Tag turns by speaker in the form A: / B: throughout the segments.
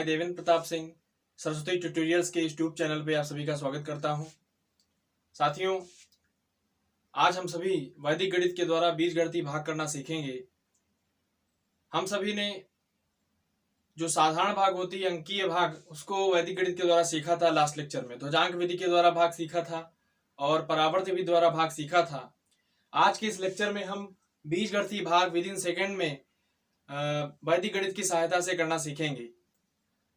A: मैं देवेंद्र प्रताप सिंह सरस्वती ट्यूटोरियल्स के YouTube channel पे आप सभी का स्वागत करता हूं। साथियों, आज हम सभी वैदिक गणित के द्वारा बीजगणितीय भाग करना सीखेंगे। हम सभी ने जो साधारण भाग होती है, अंकीय भाग, उसको वैदिक गणित के द्वारा सीखा था। लास्ट लेक्चर में ध्वजांक विधि के द्वारा भाग सीखा था और परावर्त विधि द्वारा भाग सीखा था। आज के इस लेक्चर में हम बीजगणितीय भाग विद इन सेकेंड में वैदिक गणित की सहायता से करना सीखेंगे।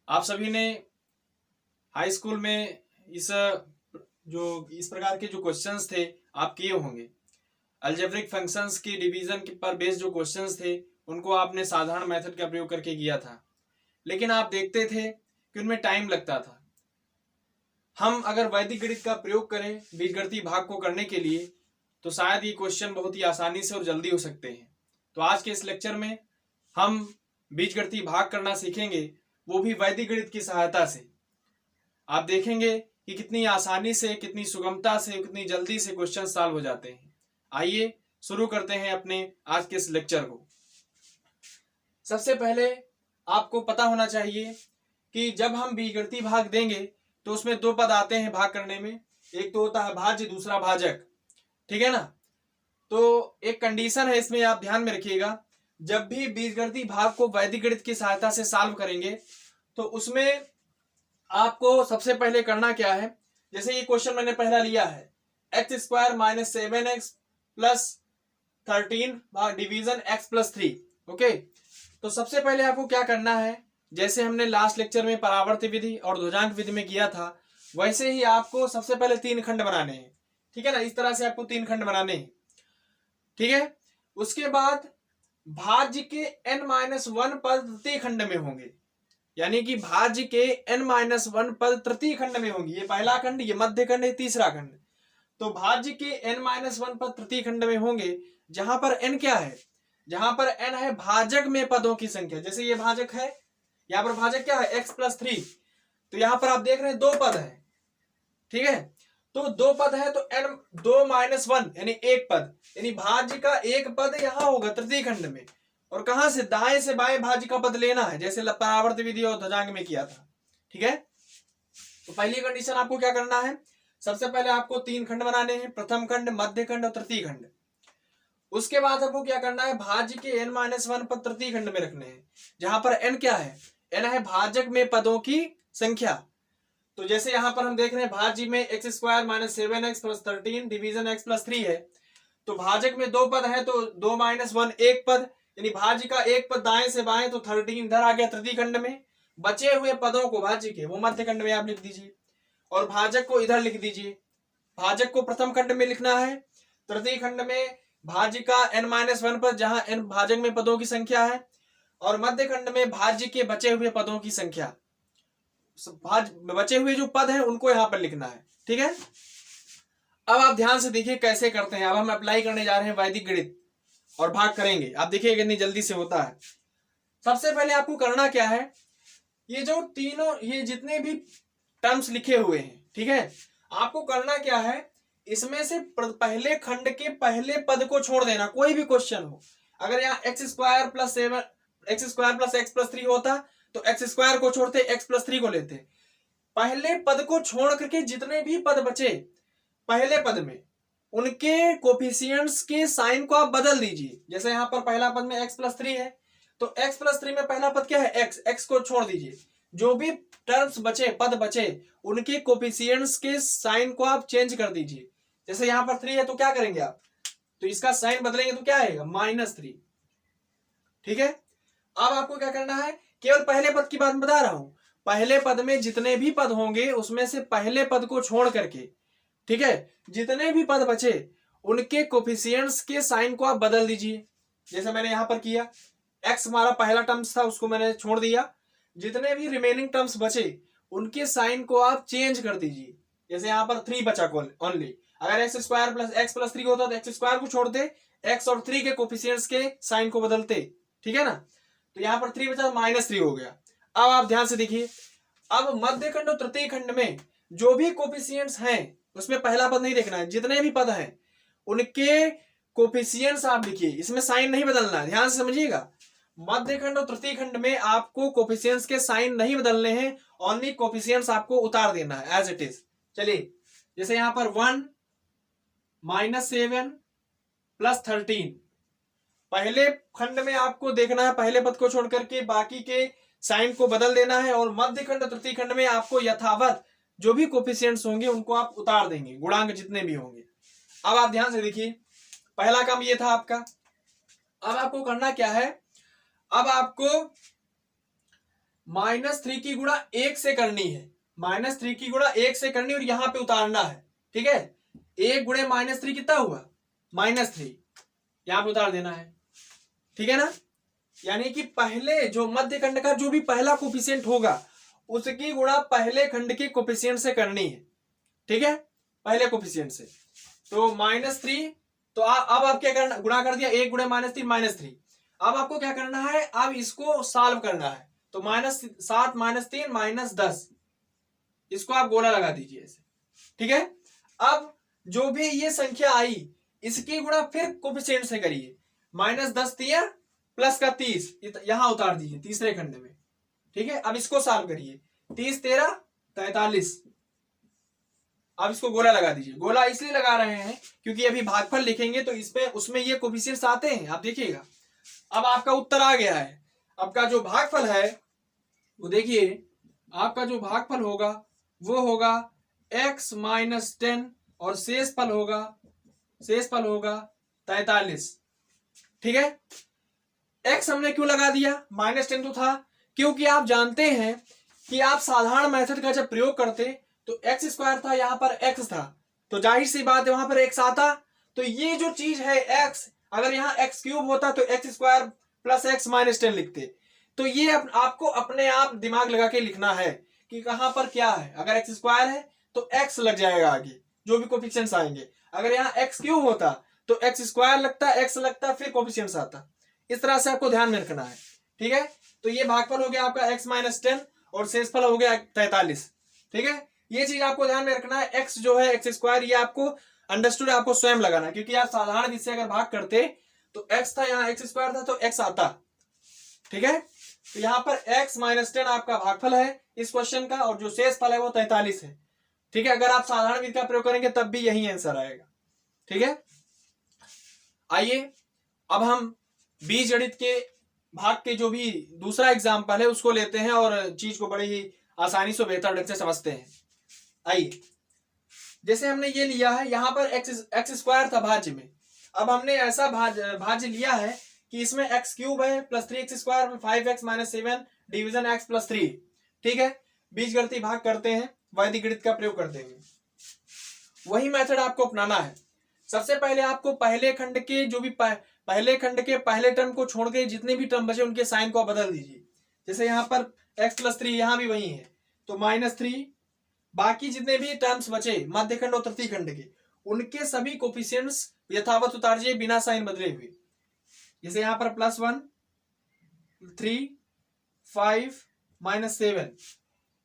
A: आप सभी ने हाई स्कूल में इस प्रकार के जो क्वेश्चंस थे आप किए होंगे। अलजेब्रिक फंक्शंस की डिवीजन पर बेस्ड जो क्वेश्चंस थे उनको आपने साधारण मेथड का प्रयोग करके किया था, लेकिन आप देखते थे कि उनमें टाइम लगता था। हम अगर वैदिक गणित का प्रयोग करें बीजगणितीय भाग को करने के लिए तो शायद ये क्वेश्चन बहुत ही आसानी से और जल्दी हो सकते हैं। तो आज के इस लेक्चर में हम बीजगणितीय भाग करना सीखेंगे, वो भी वैदिक गणित की सहायता से। आप देखेंगे कि कितनी आसानी से, कितनी सुगमता से, कितनी जल्दी से क्वेश्चन सॉल्व हो जाते हैं। आइए शुरू करते हैं अपने आज के इस लेक्चर को। सबसे पहले आपको पता होना चाहिए कि जब हम बीजगणितीय भाग देंगे तो उसमें दो पद आते हैं भाग करने में। एक तो होता है भाज्य, दूसरा भाजक, ठीक है ना। तो एक कंडीशन है इसमें, आप ध्यान में रखिएगा। जब भी बीजगणितीय भाग को वैदिक गणित की सहायता से सॉल्व करेंगे तो उसमें आपको सबसे पहले करना क्या है। जैसे ये क्वेश्चन मैंने पहला लिया है, x square minus 7x plus 13 division x plus 3। Okay, तो सबसे पहले आपको क्या करना है, जैसे हमने लास्ट लेक्चर में परावर्त विधि और ध्वजांक विधि में किया था वैसे ही आपको सबसे पहले तीन खंड बनाने हैं, ठीक है ना। इस तरह से आपको तीन खंड बनाने हैं, ठीक है। उसके बाद भाज्य के n-1 पद तृतीय खंड में होंगे, यानी कि भाज्य के n-1 पद तृतीय खंड में होंगी। ये पहला खंड, ये मध्य खंड, ये तीसरा खंड। तो भाज्य के n-1 पद तृतीय खंड में होंगे, जहां पर n क्या है, जहां पर n है भाजक में पदों की संख्या। जैसे ये भाजक है, यहां पर भाजक क्या है x प्लस 3। तो यहां पर आप देख रहे हैं दो पद है, ठीक है। तो दो पद है तो n 2-1 यानी एक पद, यानी भाज्य का एक पद यहां होगा तृतीय खंड में। और कहां से, दाएं से बाएं भाज्य का पद लेना है, जैसे परावर्त विधि और ध्वजांक में किया था, ठीक है। तो पहली कंडीशन आपको क्या करना है, सबसे पहले आपको तीन खंड बनाने हैं, प्रथम खंड, मध्य खंड और तृतीय खंड। उसके बाद आपको क्या करना है, भाज्य के n-1 पद तृतीय खंड में रखने हैं, जहां पर n क्या है, n है भाजक में पदों की संख्या। तो जैसे यहां पर हम देख रहे हैं भाज्य में x square minus 7x plus 13 division x plus 3 है। तो भाजक में दो पद है तो 2-1 एक पद, यानी भाज्य का एक पद दाएं से बाएं, तो 13 इधर आ गया तृतीय खंड में। बचे हुए पदों को भाज्य के वो मध्य खंड में आप लिख दीजिए और भाजक को इधर लिख दीजिए। भाजक को प्रथम खंड में लिखना है, तृतीय खंड में भाज्य का n-1 पद, जहां n भाजक में पदों की संख्या है, और मध्य खंड में भाज्य के बचे हुए पदों की संख्या। बचे हुए जो पद हैं उनको यहां पर लिखना है, ठीक है। अब आप ध्यान से देखिए कैसे करते हैं। अब हम अप्लाई करने जा रहे हैं वैदिक गणित और भाग करेंगे। आप देखिए कितनी जल्दी से होता है। सबसे पहले आपको करना क्या है, ये जो तीनों, ये जितने भी टर्म्स लिखे हुए हैं, ठीक है, आपको करना क्या है, इसमें से पहले खंड के पहले पद को छोड़ देना। कोई भी क्वेश्चन हो, अगर यहाँ x square plus x plus 3 होता तो x स्क्वायर को छोड़ते, x प्लस 3 को लेते। पहले पद को छोड़ करके जितने भी पद बचे पहले पद में, उनके कोफिशिएंट्स के साइन को आप बदल दीजिए। जैसे यहां पर पहला पद में x प्लस 3 है तो x प्लस 3 में पहला पद क्या है, x को छोड़ दीजिए। जो भी टर्म्स बचे, पद बचे, उनके कोफिशिएंट्स के साइन को आप चेंज कर दीजिए। जैसे यहां पर 3 है तो क्या करेंगे आप, तो इसका साइन बदलेंगे तो क्या आएगा, -3, ठीक है। अब आपको क्या करना है, केवल पहले पद की बात बता रहा हूं, पहले पद में जितने भी पद होंगे उसमें से पहले पद को छोड़ करके, ठीक है, जितने भी पद बचे उनके कोफिशिएंट्स के साइन को आप बदल दीजिए। जैसे मैंने यहां पर किया, x हमारा पहला टर्म्स था उसको मैंने छोड़ दिया, जितने भी रिमेनिंग टर्म्स बचे उनके साइन को आप चेंज कर दीजिए। जैसे यहां पर 3 बचा ओनली, अगर x square plus x plus 3 होता तो एक्स स्क्वायर को छोड़ते, x और 3 के कोफिशिएंट्स के साइन को बदलते, ठीक है ना। तो यहां पर 3 बचा, -3 हो गया। अब आप ध्यान से देखिए, अब मध्य खंड और तृतीय खंड में जो भी कोफिशिएंट्स हैं उसमें पहला पद नहीं देखना है, जितने भी पद हैं उनके कोफिशिएंट्स आप लिखिए, इसमें साइन नहीं बदलना है, ध्यान से समझिएगा। मध्य खंड और तृतीय खंड में आपको कोफिशिएंट्स के साइन नहीं बदलने हैं, ओनली कोफिशिएंट्स आपको उतार देना है एज इट इज। चलिए जैसे यहां पर 1 -7 + 13, पहले खंड में आपको देखना है पहले पद को छोड़ करके बाकी के साइन को बदल देना है, और मध्य खंड और तृतीय खंड में आपको यथावत जो भी कोफिशिएंट्स होंगे उनको आप उतार देंगे, गुणांक जितने भी होंगे। अब आप ध्यान से देखिए, पहला काम ये था आपका। अब आपको करना क्या है, अब आपको -3 की गुणा 1 से करनी है, -3 की गुणा 1 से करनी और यहां पे उतारना है। ठीक है, 1 गुणे -3 कितना हुआ, -3, यहां पे उतार देना है। ठीक है ना, यानी कि पहले जो मध्य खंड का जो भी पहला कोफिशिएंट होगा उसकी गुणा पहले खंड के कोफिशिएंट से करनी है। ठीक है, पहले कोफिशिएंट से। तो -3, तो अब आप क्या करना, गुणा कर दिया, 1 गुणे -3 -3। अब आपको क्या करना है, अब इसको सॉल्व करना है। तो -7 -3 -10, इसको आप गोला लगा दीजिए ऐसे। ठीक है, अब जो भी ये संख्या आई इसकी गुणा फिर कोफिशिएंट से करिए, -10 तिया +30 यहां उतार दीजिए तीसरे खंड में। ठीक है, अब इसको सॉल्व करिए, 30 13 43। अब इसको गोला लगा दीजिए। गोला इसलिए लगा रहे हैं क्योंकि अभी भागफल लिखेंगे तो इसमें उसमें ये कोफिशिएंट्स आते हैं, आप देखिएगा। अब आपका उत्तर आ गया है। आपका जो भागफल है वो देखिए, आपका जो भागफल होगा वो होगा x - 10 और शेष फल होगा 43। ठीक है, x हमने क्यों लगा दिया, -10 तो था, क्योंकि आप जानते हैं कि आप साधारण मेथड का जब प्रयोग करते तो x² था, यहां पर x था, तो जाहिर सी बात है वहां पर x आता। तो ये जो चीज है x, अगर यहाँ x³ होता तो x² + x - 10 लिखते। तो ये आपको अपने आप दिमाग लगा के लिखना है कि कहां पर क्या है। अगर x² है तो x लग जाएगा आगे जो भी कोफिशिएंट्स आएंगे। अगर यहाँ x³ होता तो x² लगता, x लगता, फिर कोफिशिएंट्स आता। इस तरह से आपको ध्यान में रखना है। ठीक है, तो ये भागफल हो गया आपका x - 10 और शेषफल हो गया 43। ठीक है, ये चीज आपको ध्यान में रखना है। x जो है x², ये आपको अंडरस्टूड आपको स्वयं लगाना, क्योंकि आप साधारण विधि से अगर भाग करते तो x था, यहाँ x² था तो x आता। ठीक है, तो यहाँ पर x - 10 आपका भागफल है इस क्वेश्चन का, और जो शेष फल है वो 43 है। ठीक है, अगर आप साधारण विधि का प्रयोग करेंगे तब भी यही आंसर आएगा। ठीक है, आइए अब हम बीजगणित के भाग के जो भी दूसरा एग्जाम्पल है उसको लेते हैं और चीज को बड़ी ही आसानी से बेहतर ढंग से समझते हैं। आइए, जैसे हमने ये लिया है, यहां पर x² था भाज्य में। अब हमने ऐसा भाज्य लिया है कि इसमें x³ है +3x² 5x - 7 डिवीजन x + 3। ठीक है, बीजगणितीय भाग करते हैं, वैदिक गणित का प्रयोग करते हैं, वही मेथड आपको अपनाना है। सबसे पहले आपको पहले खंड के जो भी पहले खंड के पहले टर्म को छोड़ के जितने भी टर्म बचे उनके साइन को बदल दीजिए। जैसे यहाँ पर x + 3 यहाँ भी वही है तो -3, बाकी जितने भी टर्म्स बचे मध्य खंड और तृतीय खंड के उनके सभी कोफिशिएंट्स यथावत उतारिए बिना साइन बदले हुए। जैसे यहाँ पर +1 3 5 -7।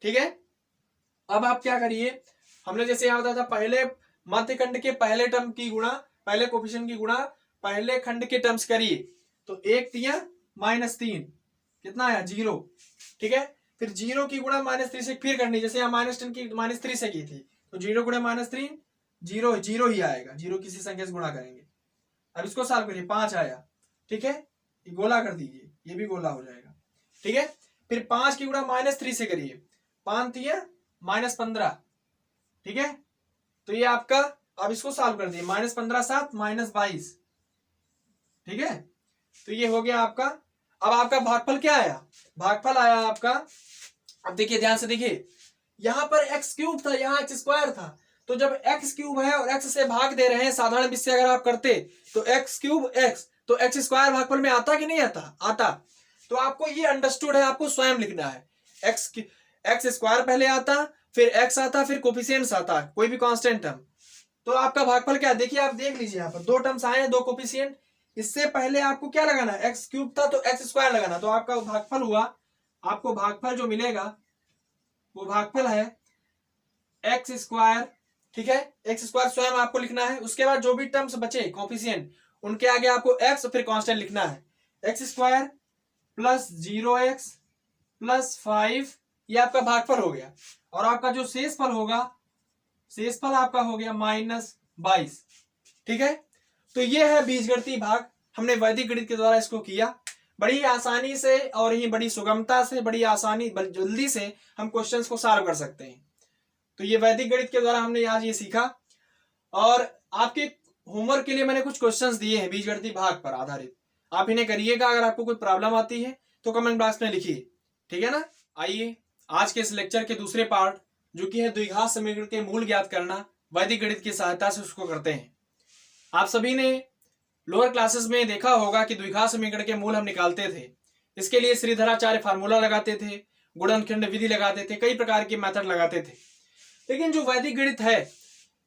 A: ठीक है, अब आप क्या करिए, हमने जैसे यहाँ बताया था पहले मध्य खंड के पहले टर्म की गुणा पहले कोफिशिएंट की गुणा पहले खंड के टर्म्स करिए, तो 1 तिया -3 कितना आया 0। ठीक है, फिर 0 की गुणा -3 से फिर करनी, जैसे यहाँ -10 की -3 से की थी तो 0 गुणा -3 0 0 ही आएगा, 0 किसी संख्या से गुणा करेंगे। अब इसको सॉल्व करिए, 5 आया। ठीक है, ये गोला कर दीजिए, ये भी गोला हो जाएगा। ठीक है, फिर 5 की गुणा -3 से करिए, 5 तिया -15। ठीक है, तो ये आपका, अब इसको सॉल्व कर दिए, -15 7 -22। ठीक है, तो ये हो गया आपका। अब आपका भागफल क्या आया, भागफल आया आपका, अब देखिए ध्यान से देखिए, यहां पर x³ था, यहाँ x² था, तो जब x³ है और x से भाग दे रहे हैं, साधारण विधि से अगर आप करते तो x³ x, तो x² भागफल में आता कि नहीं आता, आता। तो आपको ये अंडरस्टूड है, आपको स्वयं लिखना है। x² पहले आता, फिर x आता, फिर कोफिशिएंट्स आता, कोई भी कांस्टेंट टर्म, तो आपका भागफल क्या, देखिए आप देख लीजिए, यहाँ पर 2 टर्म्स आए हैं, 2 कोफिशिएंट। इससे पहले आपको क्या लगाना है, x³ था तो x² लगाना, तो आपका भागफल हुआ, आपको भागफल जो मिलेगा वो भागफल है x²। ठीक है, x² स्वयं आपको लिखना है। उसके बाद जो भी टर्म्स बचे कोफिशिएंट उनके आगे आपको x फिर कांस्टेंट लिखना है, x² प्लस 0x प्लस 5, ये आपका भागफल हो गया। और आपका जो शेषफल होगा, शेषफल आपका हो गया -22। ठीक है, तो ये है बीजगणितीय भाग। हमने वैदिक गणित के द्वारा इसको किया। बड़ी आसानी से और ही बड़ी सुगमता से, बड़ी आसानी, बड़ी जल्दी से हम क्वेश्चंस को सॉल्व कर सकते हैं। तो ये वैदिक गणित के द्वारा हमने आज ये सीखा। और आपके होमवर्क के लिए मैंने कुछ क्वेश्चंस दिए हैं बीजगणितीय भाग पर आधारित, आप इन्हें करिएगा। अगर आपको कोई प्रॉब्लम आती है तो कमेंट बॉक्स में लिखिए, ठीक है ना। आइए आज के इस लेक्चर के दूसरे पार्ट, जो कि है द्विघात समीकरण के मूल ज्ञात करना, वैदिक गणित की सहायता से उसको करते हैं। आप सभी ने लोअर क्लासेस में देखा होगा कि द्विघात समीकरण के मूल हम निकालते थे। इसके लिए श्रीधराचार्य फार्मूला लगाते थे, गुणनखंड विधि लगाते थे, कई प्रकार के मेथड लगाते थे। लेकिन जो वैदिक गणित है,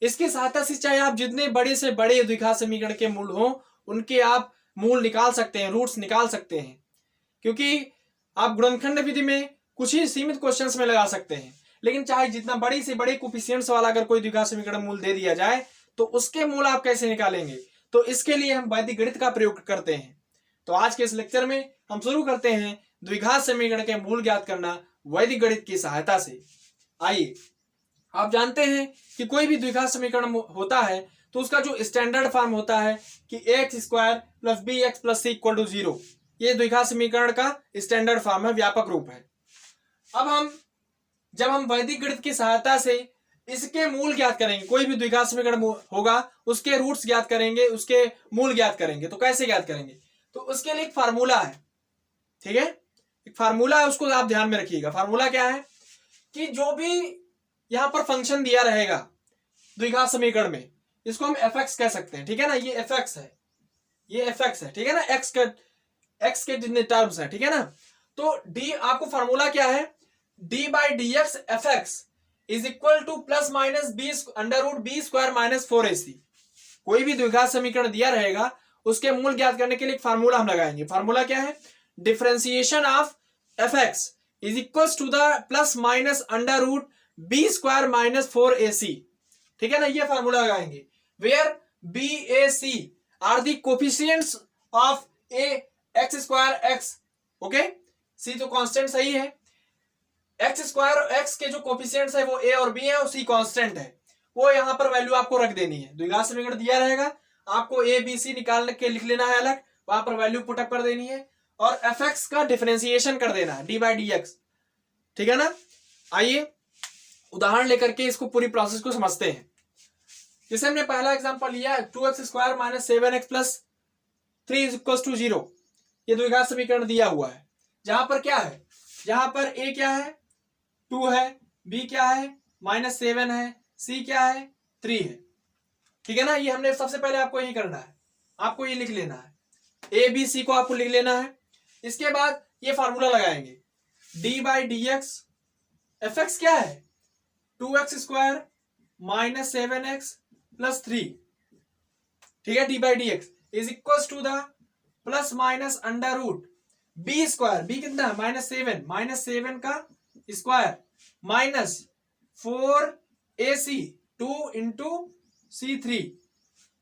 A: इसकी सहायता से चाहे आप जितने बड़े से बड़े द्विघात समीकरण के मूल हो, उनके आप मूल निकाल सकते हैं, रूट्स निकाल सकते हैं। क्योंकि आप गुणनखंड विधि में कुछ ही सीमित क्वेश्चंस में लगा सकते हैं, लेकिन चाहे जितना बड़ी से बड़े कोफिशिएंट्स वाला अगर कोई द्विघात समीकरण मूल दे दिया जाए तो उसके मूल आप कैसे निकालेंगे, तो इसके लिए हम वैदिक गणित का प्रयोग करते हैं। तो आज के इस लेक्चर में हम शुरू करते हैं द्विघात समीकरण के मूल ज्ञात करना वैदिक गणित की सहायता से। आइए, आप जानते हैं कि कोई भी द्विघात समीकरण होता है तो उसका जो स्टैंडर्ड फॉर्म होता है कि x² + bx + c = 0, ये द्विघात समीकरण का स्टैंडर्ड फॉर्म है, व्यापक रूप है। अब जब हम वैदिक गणित की सहायता से इसके मूल ज्ञात करेंगे, कोई भी द्विघात समीकरण होगा उसके रूट्स ज्ञात करेंगे, उसके मूल ज्ञात करेंगे, तो कैसे ज्ञात करेंगे, तो उसके लिए एक फार्मूला है। ठीक है, एक फार्मूला है, उसको आप ध्यान में रखिएगा। फार्मूला क्या है कि जो भी यहां पर फंक्शन दिया रहेगा द्विघात समीकरण में, इसको हम fx कह सकते हैं। ठीक है ना, ये fx है, ये fx है, ठीक है ना, x के जितने टर्म्स है, ठीक है ना। तो d आपको फार्मूला क्या है, d/dx fx is equal to ±b² - 4ac। कोई भी द्विघात समीकरण दिया रहेगा उसके मूल ज्ञात करने के लिए एक फार्मूला हम लगाएंगे। फार्मूला क्या है, differentiation of fx is equal to the ±√b² - 4ac। ठीक है ना, ये फार्मूला लगाएंगे, where b/a/c are the coefficients of x²x। Okay, c तो कांस्टेंट सही है, x² और x के जो कोफिशिएंट्स है वो a और b है और c कांस्टेंट है, वो यहां पर वैल्यू आपको रख देनी है। द्विघात समीकरण दिया रहेगा, आपको a b c निकाल के लिख लेना है अलग, वहां पर वैल्यू पुटअप कर देनी है और fx का डिफरेंशिएशन कर देना है d/dx। ठीक है ना। आइए उदाहरण लेकर के इसको पूरी प्रोसेस को समझते हैं। जैसे हमने पहला एग्जांपल लिया 2x² - 7x + 3 = 0। ये द्विघात समीकरण दिया हुआ है, जहां पर क्या है, जहां पर a क्या है, 2 है, b क्या है, -7 है, c क्या है, 3 है। ठीक है ना, ये हमने सबसे पहले आपको यही करना है, आपको ये लिख लेना है, a b c को आपको लिख लेना है। इसके बाद ये फार्मूला लगाएंगे, d/dx fx क्या है, 2x² - 7x + 3। ठीक है, d/dx is equal to the ±√b², b कितना है, -7 का स्क्वायर -4ac 2 × c3।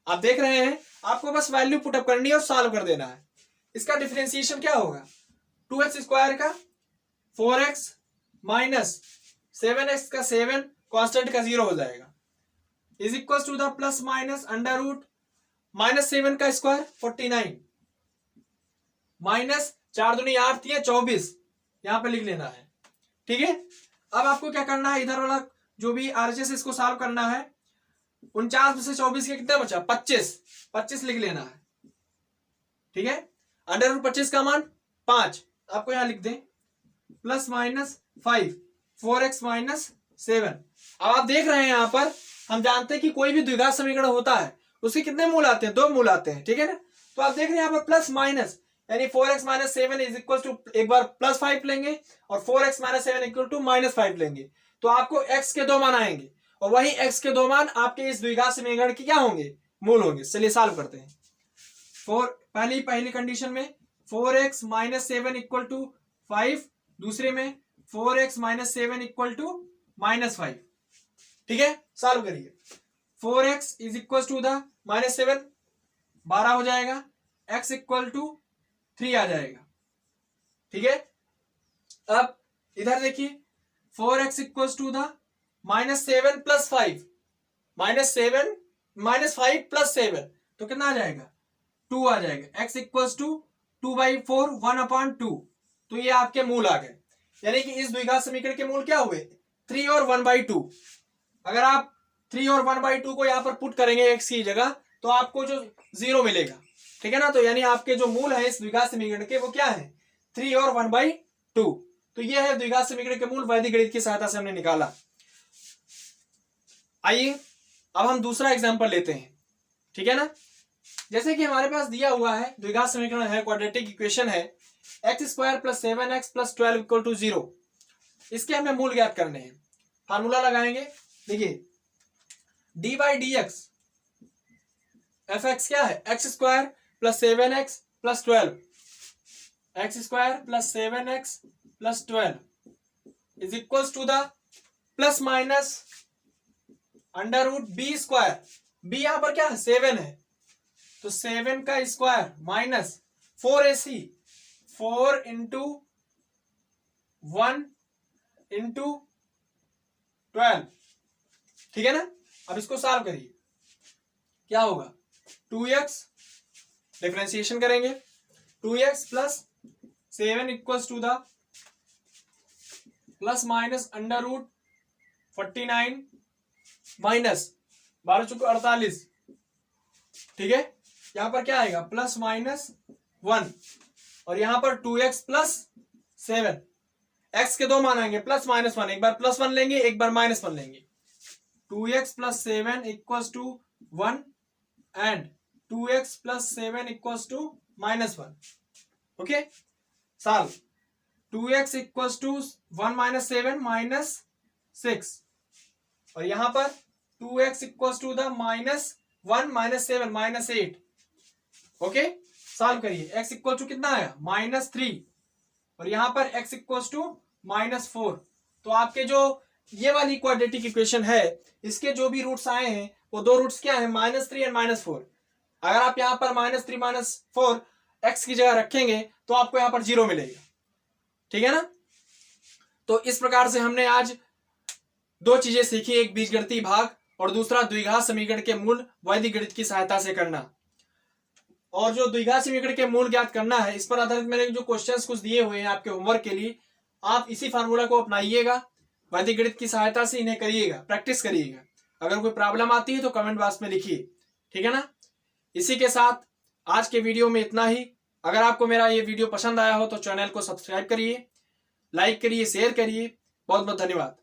A: आप देख रहे हैं, आपको बस वैल्यू पुटअप करनी है और सॉल्व कर देना है। इसका डिफरेंशिएशन क्या होगा, 2x² का 4x -7x का 7 कांस्टेंट का 0 हो जाएगा, इज इक्वल टू द ±√-7 का स्क्वायर 49 -4 दूनी 8 थी 24, यहां पे लिख लेना है। ठीक है, अब आपको क्या करना है, इधर वाला जो भी RHS इसको सॉल्व करना है। 49 में से 24 के कितना बचा, 25 लिख लेना है। ठीक है, √25 का मान 5 आपको यहां लिख दें, +-5 4x - 7। अब आप देख रहे हैं यहां पर, हम जानते हैं कि कोई भी द्विघात समीकरण होता है उसके कितने मूल आते हैं, 2 मूल आते हैं। ठीक है ना, तो आप देख रहे हैं यहाँ पर प्लस माइनस, यानी 4x - 7 इज इक्वल टू, एक बार +5 लेंगे और 4x - 7 इक्वल टू -5 लेंगे, तो आपको x के 2 मान आएंगे और वही x के 2 मान आपके इस द्विघात समीकरण के क्या होंगे, मूल होंगे। चलिए सॉल्व करते हैं। पहली कंडीशन में 4x - 7 इक्वल टू 5, दूसरे में 4x - 7 इक्वल टू -5। ठीक है, सॉल्व करिए। 4x is equal to the -7 12 हो जाएगा, x इक्वल टू 3 आ जाएगा। ठीक है। अब इधर देखिए 4x इक्वल्स टू द -7 + 5, -5 + 7 तो कितना आ जाएगा 2 आ जाएगा। x इक्वल्स टू 2/4 1/2 तो ये आपके मूल आ गए। यानी कि इस द्विघात समीकरण के मूल क्या हुए 3 और 1/2। अगर आप 3 और 1/2 को यहां पर पुट करेंगे x की जगह तो आपको जो 0 मिलेगा, ठीक है ना। तो यानी आपके जो मूल है इस द्विघात समीकरण के वो क्या है 3 और 1/2। तो ये है द्विघात समीकरण के मूल वैदिक गणित की सहायता से हमने निकाला। आइए अब हम दूसरा एग्जांपल लेते हैं, ठीक है ना। जैसे कि हमारे पास दिया हुआ है द्विघात समीकरण है, क्वाड्रेटिक इक्वेशन है x² + 7x + 12 = 0। इसके हमें मूल ज्ञात करने हैं। फार्मूला लगाएंगे, देखिए d/dx fx क्या है x² + 7x + 12, x² + 7x + 12 is equals to the ± √b²। b यहां पर क्या है 7 है तो 7 का स्क्वायर माइनस 4ac 4 × 1 × 12, ठीक है ना। अब इसको सॉल्व करिए, क्या होगा 2x डिफरेंशिएशन करेंगे 2x + 7 equals to the ± √49 minus 12 × 48, ठीक है। यहां पर क्या आएगा ±1 और यहां पर 2x + 7, x के दो मान आएंगे +-1, एक बार +1 लेंगे एक बार -1 लेंगे। 2x + 7 = 1 and 2x + 7 = -1। Okay, solve 2x = 1 - 7 -6 और यहां पर 2x = -1 - 7 -8। ओके, सॉल्व करिए x इक्वल टू कितना आया -3 और यहां पर x इक्वल टू -4। तो आपके जो ये वाली क्वाड्रेटिक इक्वेशन है इसके जो भी रूट्स आए हैं वो दो रूट्स क्या है -3 और -4। अगर आप यहां पर -3 - 4 x की जगह रखेंगे तो आपको यहां पर 0 मिलेगा, ठीक है ना। तो इस प्रकार से हमने आज दो चीजें सीखी, एक बीजगणितीय भाग और दूसरा द्विघात समीकरण के मूल वैदिक गणित की सहायता से करना। और जो द्विघात समीकरण के मूल ज्ञात करना है इस पर आधारित मैंने जो क्वेश्चंस कुछ दिए हुए हैं आपके होमवर्क के लिए, आप इसी फार्मूला को अपनाइएगा, वैदिक गणित की सहायता से इन्हें करिएगा, प्रैक्टिस करिएगा। अगर कोई प्रॉब्लम आती है तो कमेंट बॉक्स में लिखिए, ठीक है ना। इसी के साथ आज के वीडियो में इतना ही। अगर आपको मेरा ये वीडियो पसंद आया हो तो चैनल को सब्सक्राइब करिए, लाइक करिए, शेयर करिए। बहुत बहुत धन्यवाद।